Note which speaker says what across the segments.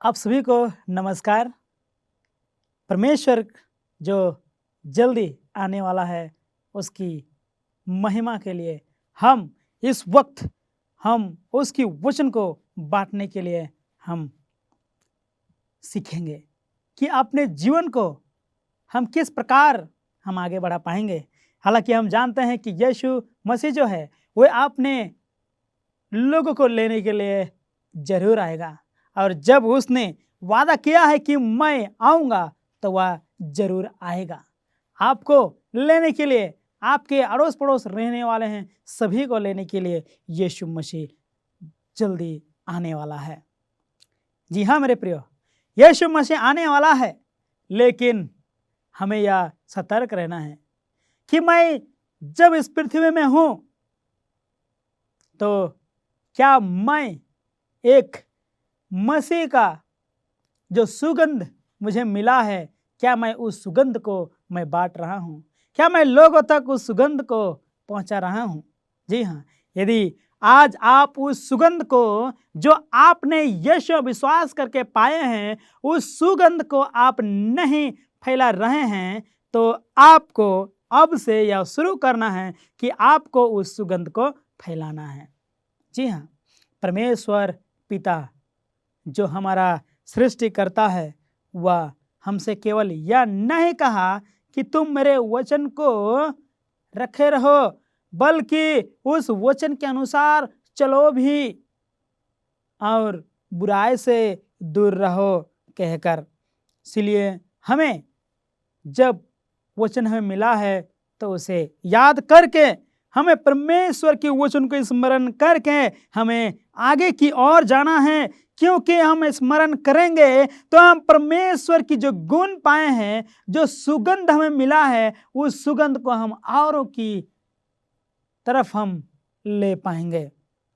Speaker 1: आप सभी को नमस्कार। परमेश्वर जो जल्दी आने वाला है उसकी महिमा के लिए हम इस वक्त हम उसकी वचन को बांटने के लिए हम सीखेंगे कि अपने जीवन को हम किस प्रकार हम आगे बढ़ा पाएंगे। हालांकि हम जानते हैं कि यीशु मसीह जो है वह अपने लोगों को लेने के लिए जरूर आएगा, और जब उसने वादा किया है कि मैं आऊँगा तो वह जरूर आएगा आपको लेने के लिए। आपके अड़ोस पड़ोस रहने वाले हैं सभी को लेने के लिए यीशु मसीह जल्दी आने वाला है। जी हाँ मेरे प्रियो, यीशु मसीह आने वाला है, लेकिन हमें यह सतर्क रहना है कि मैं जब इस पृथ्वी में हूँ तो क्या मैं एक मसीह का जो सुगंध मुझे मिला है, क्या मैं उस सुगंध को मैं बांट रहा हूँ? क्या मैं लोगों तक उस सुगंध को पहुंचा रहा हूँ? जी हाँ, यदि आज आप उस सुगंध को जो आपने यीशु विश्वास करके पाए हैं उस सुगंध को आप नहीं फैला रहे हैं, तो आपको अब से यह शुरू करना है कि आपको उस सुगंध को फैलाना है। जी हाँ, परमेश्वर पिता जो हमारा सृष्टि करता है वह हमसे केवल यह नहीं कहा कि तुम मेरे वचन को रखे रहो, बल्कि उस वचन के अनुसार चलो भी और बुराई से दूर रहो कहकर। इसलिए हमें जब वचन हमें मिला है तो उसे याद करके हमें परमेश्वर के वचन को स्मरण करके हमें आगे की ओर जाना है, क्योंकि हम स्मरण करेंगे तो हम परमेश्वर की जो गुण पाए हैं, जो सुगंध हमें मिला है, उस सुगंध को हम औरों की तरफ हम ले पाएंगे।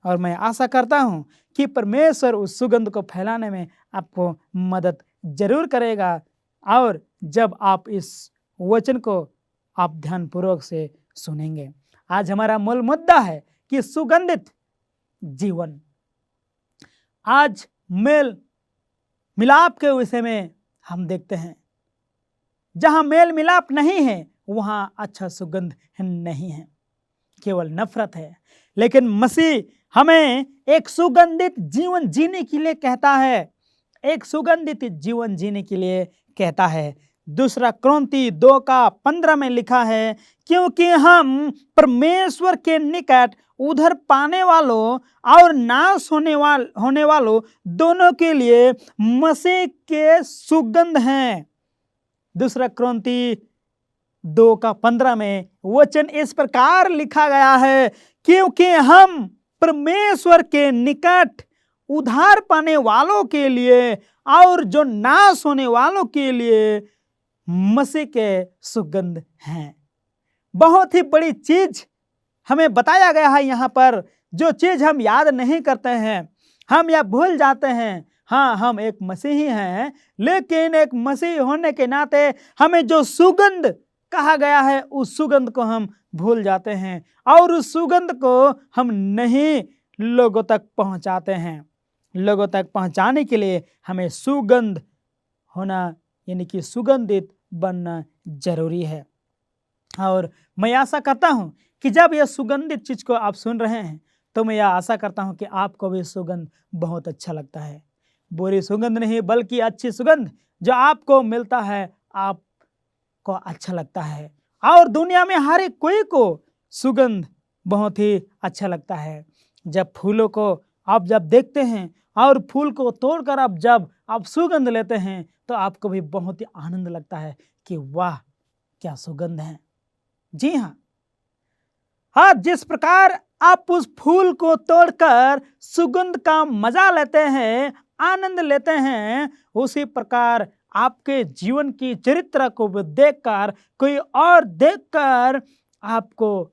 Speaker 1: और मैं आशा करता हूं कि परमेश्वर उस सुगंध को फैलाने में आपको मदद जरूर करेगा। और जब आप इस वचन को आप ध्यानपूर्वक से सुनेंगे, आज हमारा मूल मुद्दा है कि सुगंधित जीवन। आज मेल मिलाप के विषय में हम देखते हैं, जहां मेल मिलाप नहीं है वहां अच्छा सुगंध नहीं है, केवल नफरत है। लेकिन मसीह हमें एक सुगंधित जीवन जीने के लिए कहता है, एक सुगंधित जीवन जीने के लिए कहता है। दूसरा कुरिन्थी 2:15 में लिखा है, क्योंकि हम परमेश्वर के निकट उधर पाने वालों और नाश होने वालों दोनों के लिए मसीह के सुगंध हैं। दूसरा कुरिन्थी 2:15 में वचन इस प्रकार लिखा गया है, क्योंकि हम परमेश्वर के निकट उधार पाने वालों के लिए और जो नाश होने वालों के लिए मसीह के सुगंध हैं। बहुत ही बड़ी चीज हमें बताया गया है यहाँ पर, जो चीज हम याद नहीं करते हैं, हम यह भूल जाते हैं। हाँ, हम एक मसीही हैं, लेकिन एक मसीही होने के नाते हमें जो सुगंध कहा गया है उस सुगंध को हम भूल जाते हैं, और उस सुगंध को हम नहीं लोगों तक पहुंचाते हैं। लोगों तक पहुंचाने के लिए हमें सुगंध होना, यानी कि सुगंधित बनना जरूरी है। और मैं आशा करता हूं कि जब यह सुगंधित चीज को आप सुन रहे हैं तो मैं यह आशा करता हूं कि आपको भी सुगंध बहुत अच्छा लगता है। बुरी सुगंध नहीं, बल्कि अच्छी सुगंध जो आपको मिलता है आपको अच्छा लगता है। और दुनिया में हर एक कोई को सुगंध बहुत ही अच्छा लगता है। जब फूलों को आप जब देखते हैं और फूल को तोड़कर आप सुगंध लेते हैं तो आपको भी बहुत ही आनंद लगता है कि वाह क्या सुगंध है। जी हाँ, जिस प्रकार आप उस फूल को तोड़कर सुगंध का मजा लेते हैं, आनंद लेते हैं, उसी प्रकार आपके जीवन की चरित्र को देखकर कोई और देखकर आपको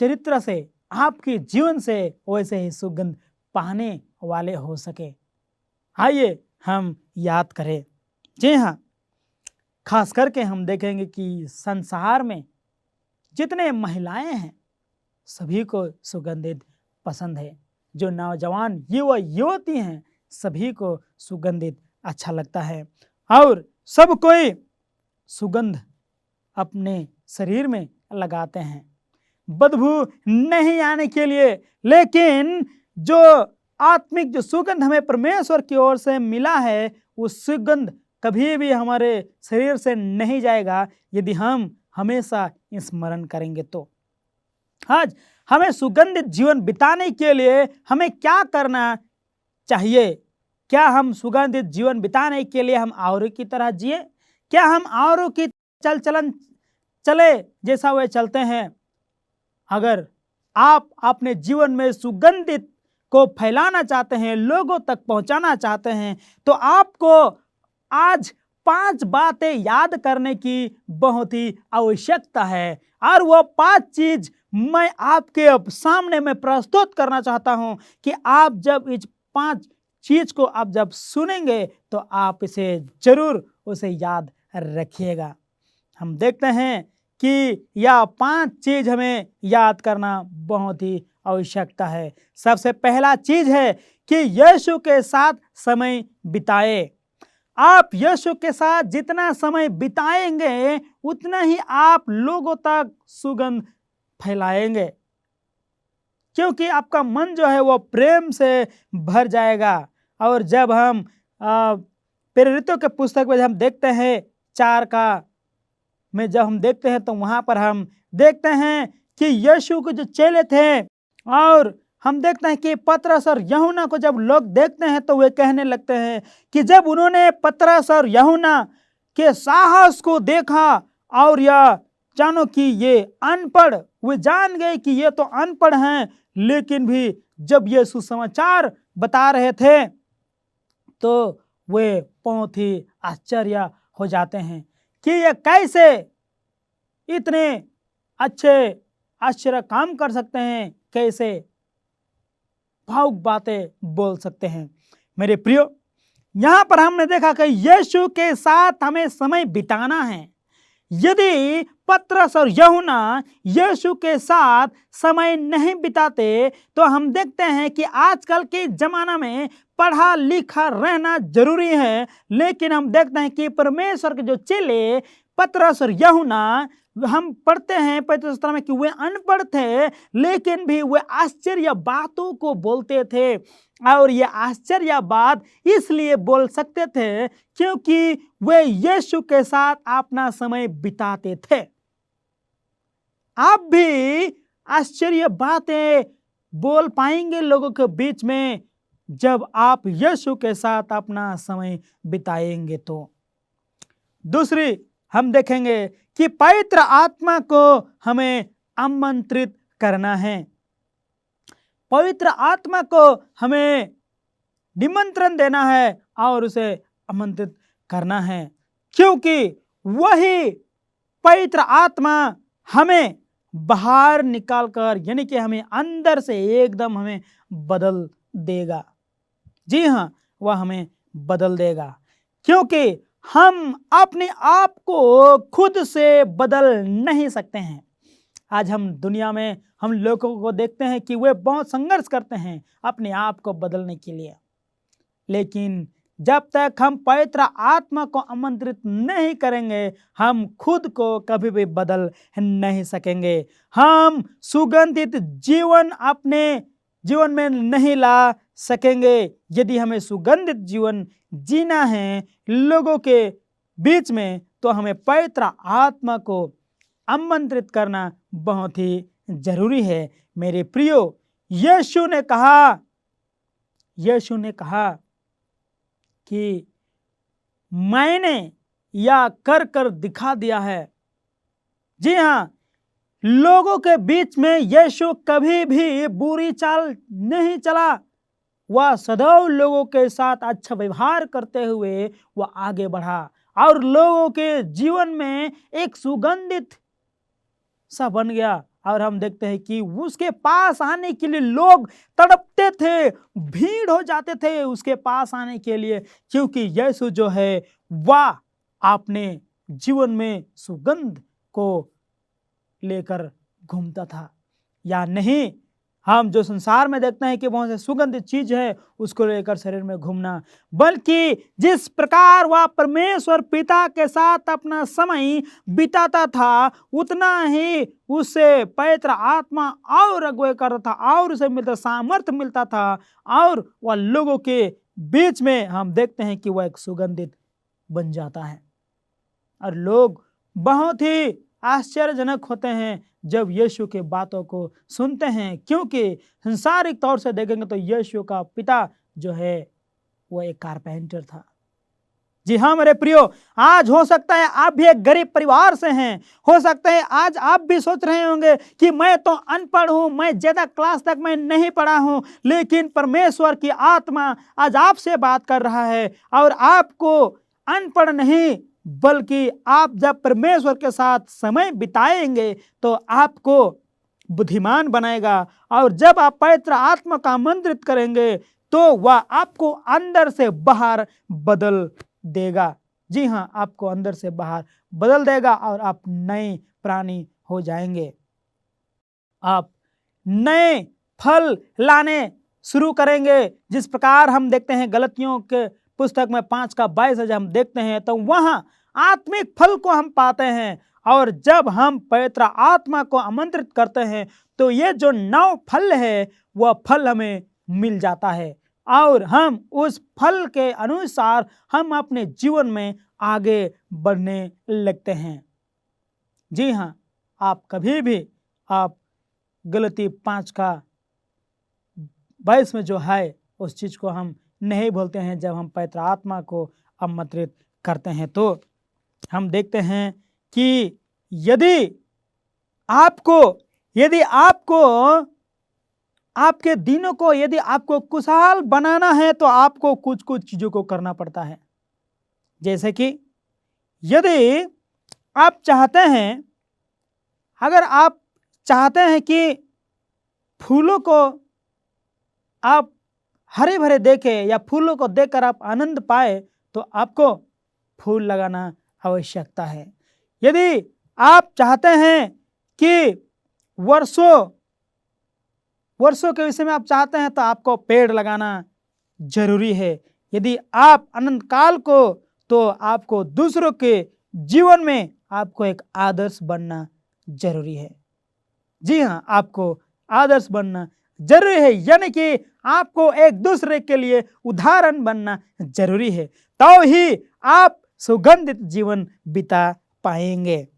Speaker 1: चरित्र से, आपके जीवन से वैसे ही सुगंध पाने वाले हो सके। आइए हम याद करें। जी हाँ, खास करके हम देखेंगे कि संसार में जितने महिलाएं हैं सभी को सुगंधित पसंद है। जो नौजवान युवा युवती हैं सभी को सुगंधित अच्छा लगता है और सब कोई सुगंध अपने शरीर में लगाते हैं बदबू नहीं आने के लिए। लेकिन जो आत्मिक जो सुगंध हमें परमेश्वर की ओर से मिला है, वो सुगंध कभी भी हमारे शरीर से नहीं जाएगा यदि हम हमेशा स्मरण करेंगे। तो आज हमें सुगंधित जीवन बिताने के लिए हमें क्या करना चाहिए? क्या हम सुगंधित जीवन बिताने के लिए हम औरों की तरह जिए? क्या हम औरों की चल चलन चले जैसा वे चलते हैं? अगर आप अपने जीवन में सुगंधित को फैलाना चाहते हैं, लोगों तक पहुंचाना चाहते हैं, तो आपको आज 5 बातें याद करने की बहुत ही आवश्यकता है। और वो 5 चीज मैं आपके अब सामने में प्रस्तुत करना चाहता हूं कि आप जब इस 5 चीज को आप जब सुनेंगे तो आप इसे जरूर उसे याद रखिएगा। हम देखते हैं कि यह 5 चीज हमें याद करना बहुत ही आवश्यकता है। सबसे पहला चीज है कि यीशु के साथ समय बिताए। आप यीशु के साथ जितना समय बिताएंगे उतना ही आप लोगों तक सुगंध फैलाएंगे, क्योंकि आपका मन जो है वो प्रेम से भर जाएगा। और जब हम प्रेरितों के पुस्तक में हम देखते हैं 4 का में जब हम देखते हैं तो वहां पर हम देखते हैं कि यीशु के जो चेले थे, और हम देखते हैं कि पतरस और यूहन्ना को जब लोग देखते हैं तो वे कहने लगते हैं कि जब उन्होंने पतरस और यूहन्ना के साहस को देखा और यह जानो कि ये अनपढ़, वे जान गए कि ये तो अनपढ़ हैं, लेकिन भी जब ये सुसमाचार बता रहे थे तो वे बहुत ही आश्चर्य हो जाते हैं कि ये कैसे इतने अच्छे आश्चर्य काम कर सकते हैं, कैसे भावुक बातें बोल सकते हैं। मेरे प्रियो, यहां पर हमने देखा कि यीशु के साथ हमें समय बिताना है। यदि पतरस और यूहन्ना यीशु के साथ समय नहीं बिताते तो हम देखते हैं कि आजकल के जमाना में पढ़ा लिखा रहना जरूरी है, लेकिन हम देखते हैं कि परमेश्वर के जो चेले पतरस और यूहन्ना, हम पढ़ते हैं पवित्र में कि वे अनपढ़ थे लेकिन भी वे आश्चर्य बातों को बोलते थे। और ये आश्चर्य बात इसलिए बोल सकते थे क्योंकि वे यीशु के साथ अपना समय बिताते थे। आप भी आश्चर्य बातें बोल पाएंगे लोगों के बीच में जब आप यीशु के साथ अपना समय बिताएंगे। तो दूसरी हम देखेंगे कि पवित्र आत्मा को हमें आमंत्रित करना है। पवित्र आत्मा को हमें निमंत्रण देना है और उसे आमंत्रित करना है, क्योंकि वही पवित्र आत्मा हमें बाहर निकालकर, यानी कि हमें अंदर से एकदम हमें बदल देगा। जी हाँ, वह हमें बदल देगा, क्योंकि हम अपने आप को खुद से बदल नहीं सकते हैं। आज हम दुनिया में हम लोगों को देखते हैं कि वे बहुत संघर्ष करते हैं अपने आप को बदलने के लिए, लेकिन जब तक हम पवित्र आत्मा को आमंत्रित नहीं करेंगे हम खुद को कभी भी बदल नहीं सकेंगे। हम सुगंधित जीवन अपने जीवन में नहीं ला सकेंगे। यदि हमें सुगंधित जीवन जीना है लोगों के बीच में तो हमें पवित्र आत्मा को आमंत्रित करना बहुत ही जरूरी है। मेरे प्रियो, यीशु ने कहा कि मैंने या कर कर दिखा दिया है। जी हाँ, लोगों के बीच में यीशु कभी भी बुरी चाल नहीं चला। वह सदैव लोगों के साथ अच्छा व्यवहार करते हुए वह आगे बढ़ा और लोगों के जीवन में एक सुगंधित सा बन गया। और हम देखते हैं कि उसके पास आने के लिए लोग तड़पते थे, भीड़ हो जाते थे उसके पास आने के लिए, क्योंकि यीशु जो है वह अपने जीवन में सुगंध को लेकर घूमता था। या नहीं, हम जो संसार में देखते हैं कि बहुत से सुगंधित चीज है उसको लेकर शरीर में घूमना, बल्कि जिस प्रकार वह परमेश्वर पिता के साथ अपना समय बिताता था, उतना ही उससे पवित्र आत्मा और अगुवाई करता था और उसे मिलता सामर्थ्य मिलता था, और वह लोगों के बीच में हम देखते हैं कि वह एक सुगंधित बन जाता है। और लोग बहुत ही आश्चर्यजनक होते हैं जब यीशु के बातों को सुनते हैं, क्योंकि संसारिक तौर से देखेंगे तो यीशु का पिता जो है वो एक कारपेंटर था। जी हाँ मेरे प्रियो, आज हो सकता है आप भी एक गरीब परिवार से हैं, हो सकता है आज आप भी सोच रहे होंगे कि मैं तो अनपढ़ हूं, मैं ज्यादा क्लास तक मैं नहीं पढ़ा हूं, लेकिन परमेश्वर की आत्मा आज आपसे बात कर रहा है और आपको अनपढ़ नहीं बल्कि आप जब परमेश्वर के साथ समय बिताएंगे तो आपको बुद्धिमान बनाएगा, और जब आप पवित्र आत्मा का आमंत्रित करेंगे तो वह आपको अंदर से बाहर बदल देगा। जी हाँ, आपको अंदर से बाहर बदल देगा और आप नए प्राणी हो जाएंगे। आप नए फल लाने शुरू करेंगे। जिस प्रकार हम देखते हैं गलतियों के पुस्तक में 5:22 जब हम देखते हैं तो वहां आत्मिक फल को हम पाते हैं, और जब हम पवित्र आत्मा को आमंत्रित करते हैं तो ये जो 9 फल है वह फल हमें मिल जाता है, और हम उस फल के अनुसार हम अपने जीवन में आगे बढ़ने लगते हैं। जी हाँ, आप कभी भी आप गलती 5:22 में जो है उस चीज को हम नहीं भूलते हैं। जब हम पवित्र आत्मा को आमंत्रित करते हैं तो हम देखते हैं कि यदि आपको आपके दिनों को यदि आपको खुशहाल बनाना है तो आपको कुछ कुछ चीजों को करना पड़ता है। जैसे कि यदि आप चाहते हैं, अगर आप चाहते हैं कि फूलों को आप हरे भरे देखें या फूलों को देखकर आप आनंद पाए तो आपको फूल लगाना आवश्यकता है। यदि आप चाहते हैं कि वर्षों के विषय में आप चाहते हैं तो आपको पेड़ लगाना जरूरी है। यदि आप अनंत काल को, तो आपको दूसरों के जीवन में आपको एक आदर्श बनना जरूरी है। जी हाँ, आपको आदर्श बनना जरूरी है, यानी कि आपको एक दूसरे के लिए उदाहरण बनना जरूरी है, तो ही आप सुगंधित जीवन बिता पाएंगे।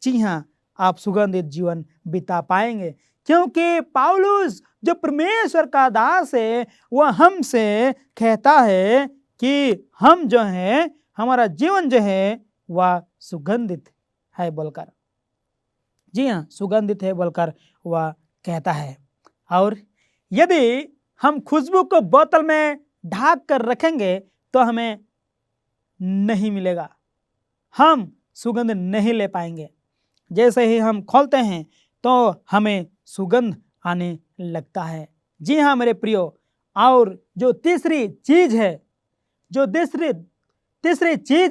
Speaker 1: जी हाँ, आप सुगंधित जीवन बिता पाएंगे, क्योंकि पौलुस जो परमेश्वर का दास है वह हमसे कहता है कि हम जो है, हमारा जीवन जो है वह सुगंधित है बोलकर। जी हाँ, सुगंधित है बोलकर वह कहता है। और यदि हम खुशबू को बोतल में ढाक कर रखेंगे तो हमें नहीं मिलेगा, हम सुगंध नहीं ले पाएंगे। जैसे ही हम खोलते हैं तो हमें सुगंध आने लगता है। जी हाँ मेरे प्रियो, और जो तीसरी चीज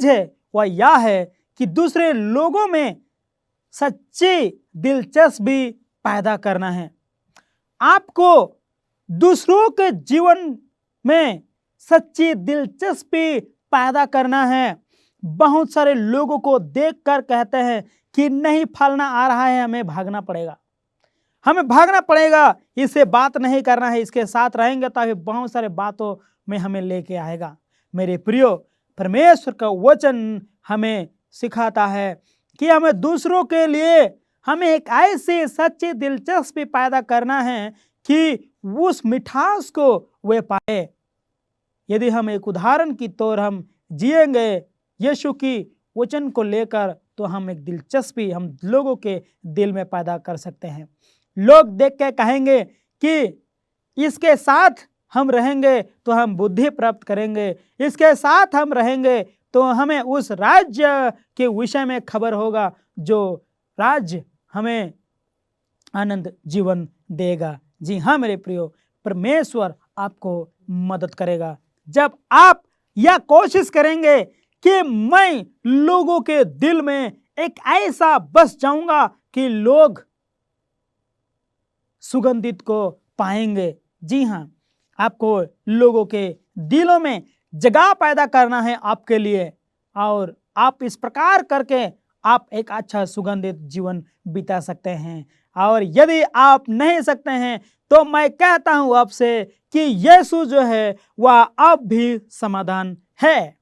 Speaker 1: है वह यह है कि दूसरे लोगों में सच्ची दिलचस्पी पैदा करना है। आपको दूसरों के जीवन में सच्ची दिलचस्पी पैदा करना है। बहुत सारे लोगों को देखकर कहते हैं कि नहीं फलना आ रहा है, हमें भागना पड़ेगा, इससे बात नहीं करना है, इसके साथ रहेंगे तो बहुत सारे बातों में हमें लेके आएगा। मेरे प्रियो, परमेश्वर का वचन हमें सिखाता है कि हमें दूसरों के लिए हमें एक ऐसी सच्ची दिलचस्पी पैदा करना है कि उस मिठास को वे पाए। यदि हम एक उदाहरण की तौर हम जिएंगे यीशु की वचन को लेकर, तो हम एक दिलचस्पी हम लोगों के दिल में पैदा कर सकते हैं। लोग देख के कहेंगे कि इसके साथ हम रहेंगे तो हम बुद्धि प्राप्त करेंगे, इसके साथ हम रहेंगे तो हमें उस राज्य के विषय में खबर होगा जो राज्य हमें आनंद जीवन देगा। जी हाँ मेरे प्रियो, परमेश्वर आपको मदद करेगा जब आप यह कोशिश करेंगे कि मैं लोगों के दिल में एक ऐसा बस जाऊंगा कि लोग सुगंधित को पाएंगे। जी हाँ, आपको लोगों के दिलों में जगह पैदा करना है आपके लिए, और आप इस प्रकार करके आप एक अच्छा सुगंधित जीवन बिता सकते हैं। और यदि आप नहीं सकते हैं तो मैं कहता हूं आपसे कि यीशु जो है वह अब भी समाधान है,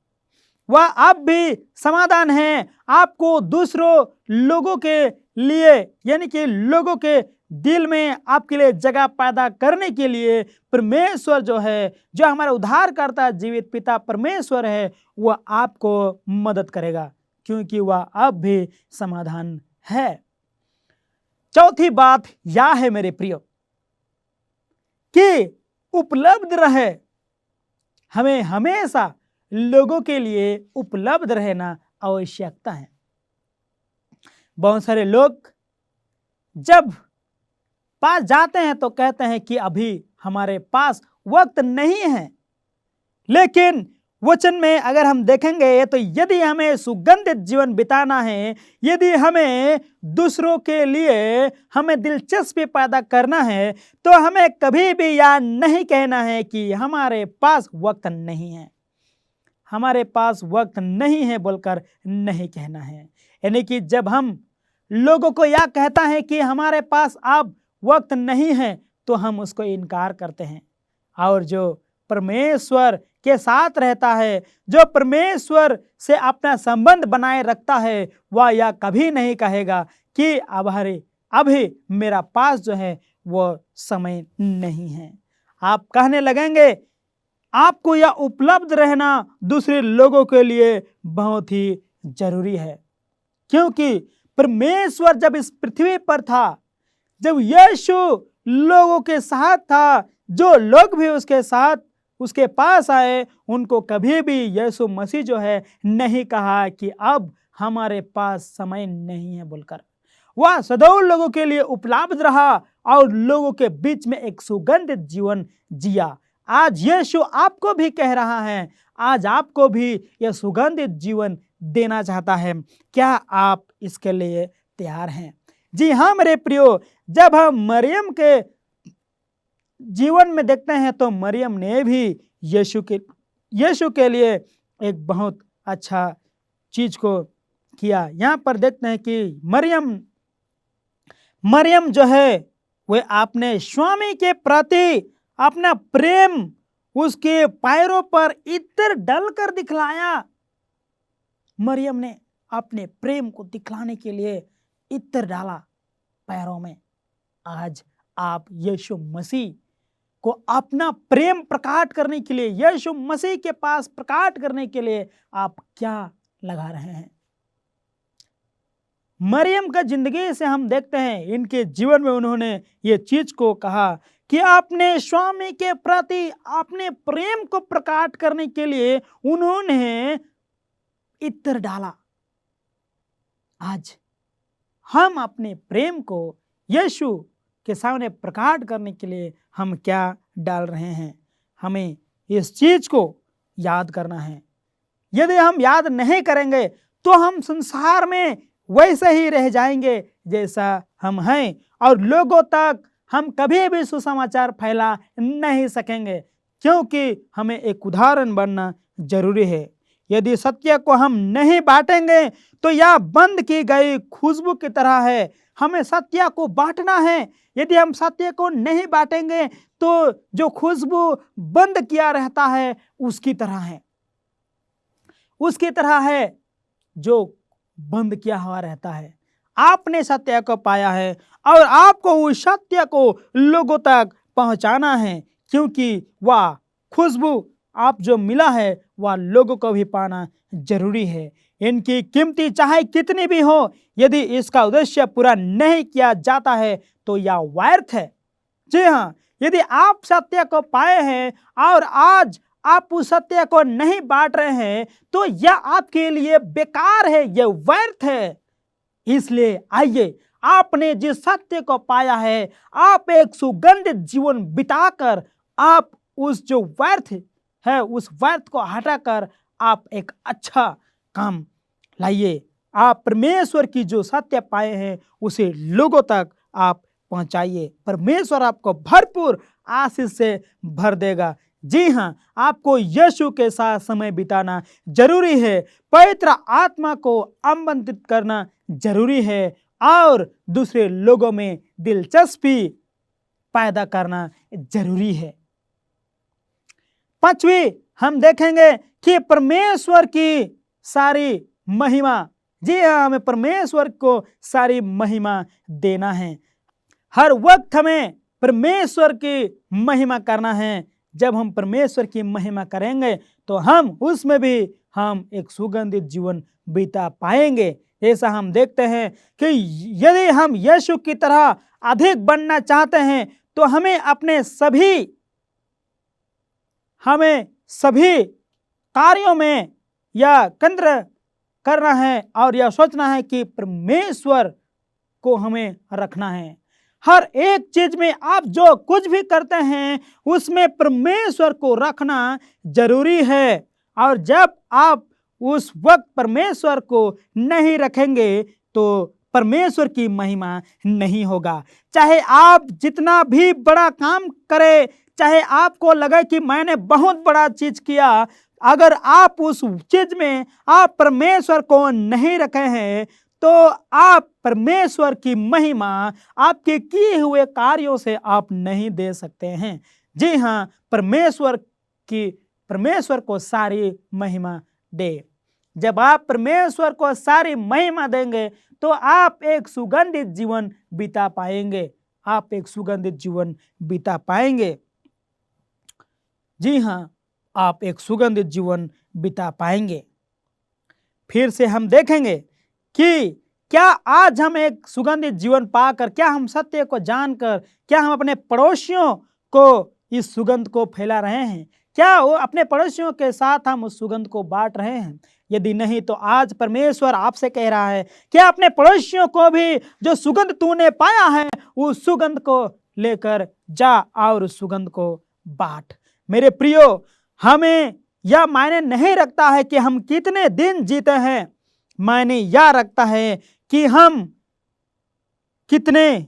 Speaker 1: वह अब भी समाधान है। आपको दूसरों लोगों के लिए, यानी कि लोगों के दिल में आपके लिए जगह पैदा करने के लिए परमेश्वर जो है, जो हमारा उद्धारकर्ता जीवित पिता परमेश्वर है, वह आपको मदद करेगा, क्योंकि वह अब भी समाधान है। चौथी बात यह है मेरे प्रियो कि उपलब्ध रहे, हमें हमेशा लोगों के लिए उपलब्ध रहना आवश्यकता है। बहुत सारे लोग जब पास जाते हैं तो कहते हैं कि अभी हमारे पास वक्त नहीं है, लेकिन वचन में अगर हम देखेंगे तो यदि हमें सुगंधित जीवन बिताना है, यदि हमें दूसरों के लिए हमें दिलचस्पी पैदा करना है, तो हमें कभी भी यह नहीं कहना है कि हमारे पास वक्त नहीं है, हमारे पास वक्त नहीं है बोलकर नहीं कहना है। यानी कि जब हम लोगों को यह कहता है कि हमारे पास अब वक्त नहीं है, तो हम उसको इनकार करते हैं। और जो परमेश्वर के साथ रहता है, जो परमेश्वर से अपना संबंध बनाए रखता है, वह यह कभी नहीं कहेगा कि अभी मेरा पास जो है वो समय नहीं है। आप कहने लगेंगे आपको यह उपलब्ध रहना दूसरे लोगों के लिए बहुत ही जरूरी है, क्योंकि परमेश्वर जब इस पृथ्वी पर था, जब यीशु लोगों के साथ था, जो लोग भी उसके साथ उसके पास आए, उनको कभी भी यीशु मसीह जो है नहीं कहा कि अब हमारे पास समय नहीं है बोलकर। वह सदैव लोगों के लिए उपलब्ध रहा और लोगों के बीच में एक सुगंधित जीवन जिया। आज यीशु आपको भी कह रहा है, आज आपको भी यह सुगंधित जीवन देना चाहता है। क्या आप इसके लिए तैयार हैं? जी हाँ मेरे प्रियो, जब हम मरियम के जीवन में देखते हैं तो मरियम ने भी यीशु के लिए एक बहुत अच्छा चीज को किया। यहाँ पर देखते हैं कि मरियम जो है वह अपने स्वामी के प्रति अपना प्रेम उसके पैरों पर इत्र डालकर दिखलाया। मरियम ने अपने प्रेम को दिखलाने के लिए इत्र डाला पैरों में। आज आप यीशु मसीह को अपना प्रेम प्रकट करने के लिए, यीशु मसीह के पास प्रकट करने के लिए आप क्या लगा रहे हैं? मरियम का जिंदगी से हम देखते हैं, इनके जीवन में उन्होंने ये चीज को कहा कि अपने स्वामी के प्रति अपने प्रेम को प्रकट करने के लिए उन्होंने इत्र डाला। आज हम अपने प्रेम को यीशु के सामने प्रकट करने के लिए हम क्या डाल रहे हैं? हमें इस चीज को याद करना है। यदि हम याद नहीं करेंगे तो हम संसार में वैसे ही रह जाएंगे जैसा हम हैं, और लोगों तक हम कभी भी सुसमाचार फैला नहीं सकेंगे, क्योंकि हमें एक उदाहरण बनना जरूरी है। यदि सत्य को हम नहीं बांटेंगे तो यह बंद की गई खुशबू की तरह है। हमें सत्य को बांटना है। यदि हम सत्य को नहीं बांटेंगे तो जो खुशबू बंद किया रहता है उसकी तरह है जो बंद किया हुआ रहता है। आपने सत्य को पाया है और आपको उस सत्य को लोगों तक पहुंचाना है, क्योंकि वह खुशबू आप जो मिला है वह लोगों को भी पाना जरूरी है। इनकी कीमती चाहे कितनी भी हो, यदि इसका उद्देश्य पूरा नहीं किया जाता है तो यह व्यर्थ है। जी हाँ, यदि आप सत्य को पाए हैं और आज आप उस सत्य को नहीं बांट रहे हैं तो यह आपके लिए बेकार है, यह व्यर्थ है। इसलिए आइए, आपने जिस सत्य को पाया है, आप एक सुगंधित जीवन बिताकर आप उस जो व्यर्थ है उस व्यर्थ को हटाकर आप एक अच्छा काम लाइए। आप परमेश्वर की जो सत्य पाए हैं उसे लोगों तक आप पहुंचाइए। परमेश्वर आपको भरपूर आशीष से भर देगा। जी हाँ, आपको यीशु के साथ समय बिताना जरूरी है, पवित्र आत्मा को आमंत्रित करना जरूरी है और दूसरे लोगों में दिलचस्पी पैदा करना जरूरी है। पांचवी हम देखेंगे कि परमेश्वर की सारी महिमा। जी हाँ, हमें परमेश्वर को सारी महिमा देना है। हर वक्त हमें परमेश्वर की महिमा करना है। जब हम परमेश्वर की महिमा करेंगे तो हम उसमें भी एक सुगंधित जीवन बिता पाएंगे। ऐसा हम देखते हैं कि यदि हम यीशु की तरह अधिक बनना चाहते हैं तो हमें सभी कार्यों में यह केंद्र करना है और यह सोचना है कि परमेश्वर को हमें रखना है। हर एक चीज में आप जो कुछ भी करते हैं उसमें परमेश्वर को रखना जरूरी है। और जब आप उस वक्त परमेश्वर को नहीं रखेंगे तो परमेश्वर की महिमा नहीं होगा। चाहे आप जितना भी बड़ा काम करें, चाहे आपको लगे कि मैंने बहुत बड़ा चीज किया, अगर आप उस चीज में आप परमेश्वर को नहीं रखे हैं तो आप परमेश्वर की महिमा आपके किए हुए कार्यों से आप नहीं दे सकते हैं। जी हाँ, परमेश्वर को सारी महिमा दे। जब आप परमेश्वर को सारी महिमा देंगे तो आप एक सुगंधित जीवन बिता पाएंगे। जी हाँ, आप एक सुगंधित जीवन बिता पाएंगे। फिर से हम देखेंगे कि क्या आज हम एक सुगंधित जीवन पाकर, क्या हम सत्य को जानकर, क्या हम अपने पड़ोसियों को इस सुगंध को फैला रहे हैं? क्या वो अपने पड़ोसियों के साथ हम उस सुगंध को बांट रहे हैं? यदि नहीं तो आज परमेश्वर आपसे कह रहा है कि अपने पड़ोसियों को भी जो सुगंध तूने पाया है उस सुगंध को लेकर जा और उस सुगंध को बांट। मेरे प्रियो, हमें यह मायने नहीं रखता है कि हम कितने दिन जीते हैं, मायने यह रखता है कि हम कितने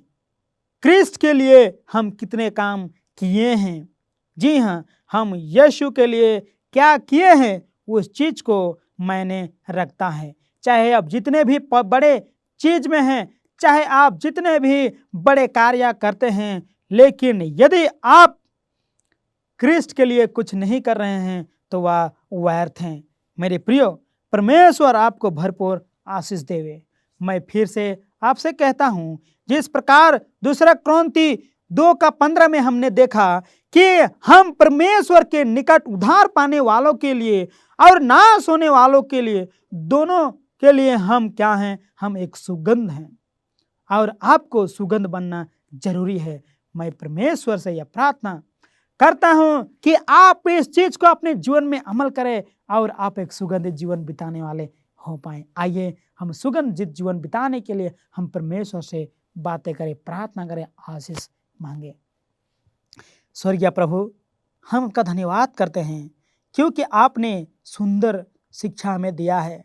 Speaker 1: क्रिस्ट के लिए हम कितने काम किए हैं। जी हाँ, हम यीशु के लिए क्या किए हैं उस चीज को मायने रखता है। चाहे आप जितने भी बड़े चीज में हैं, चाहे आप जितने भी बड़े कार्य करते हैं, लेकिन यदि आप क्रिस्ट के लिए कुछ नहीं कर रहे हैं तो वह व्यर्थ हैं। मेरे प्रियो, परमेश्वर आपको भरपूर आशीष देवे। मैं फिर से आपसे कहता हूं, जिस प्रकार दूसरा क्रॉन्ती 2:15 में हमने देखा कि हम परमेश्वर के निकट उद्धार पाने वालों के लिए और नाश होने वालों के लिए, दोनों के लिए हम क्या हैं? हम एक सुगंध हैं और आपको सुगंध बनना जरूरी है। मैं परमेश्वर से यह प्रार्थना करता हूं कि आप इस चीज को अपने जीवन में अमल करें और आप एक सुगंधित जीवन बिताने वाले हो पाए। आइए हम सुगंधित जीवन बिताने के लिए हम परमेश्वर से बातें करें, प्रार्थना करें, आशीष मांगे। स्वर्गीय प्रभु, हम आपका धन्यवाद करते हैं क्योंकि आपने सुंदर शिक्षा हमें दिया है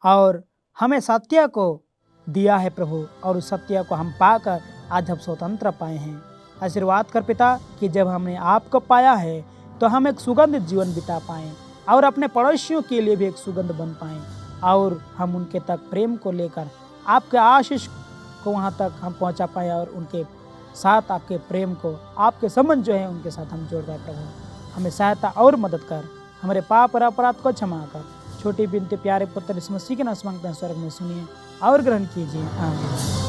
Speaker 1: और हमें सत्य को दिया है प्रभु, और उस सत्य को हम पाकर आज हम स्वतंत्र पाए हैं। आशीर्वाद कर पिता कि जब हमने आपको पाया है तो हम एक सुगंधित जीवन बिता पाएँ और अपने पड़ोसियों के लिए भी एक सुगंध बन पाएँ और हम उनके तक प्रेम को लेकर आपके आशीष को वहाँ तक हम पहुँचा पाएँ और उनके साथ आपके प्रेम को, आपके संबंध जो है उनके साथ हम जोड़ पाए। प्रभु हमें सहायता और मदद कर, हमारे पाप और अपराध को क्षमा कर। छोटी बिनती प्यारे पुत्र यीशु मसीह के नाम से मांगते हैं, स्वर्ग में सुनिए और ग्रहण कीजिए। आमीन।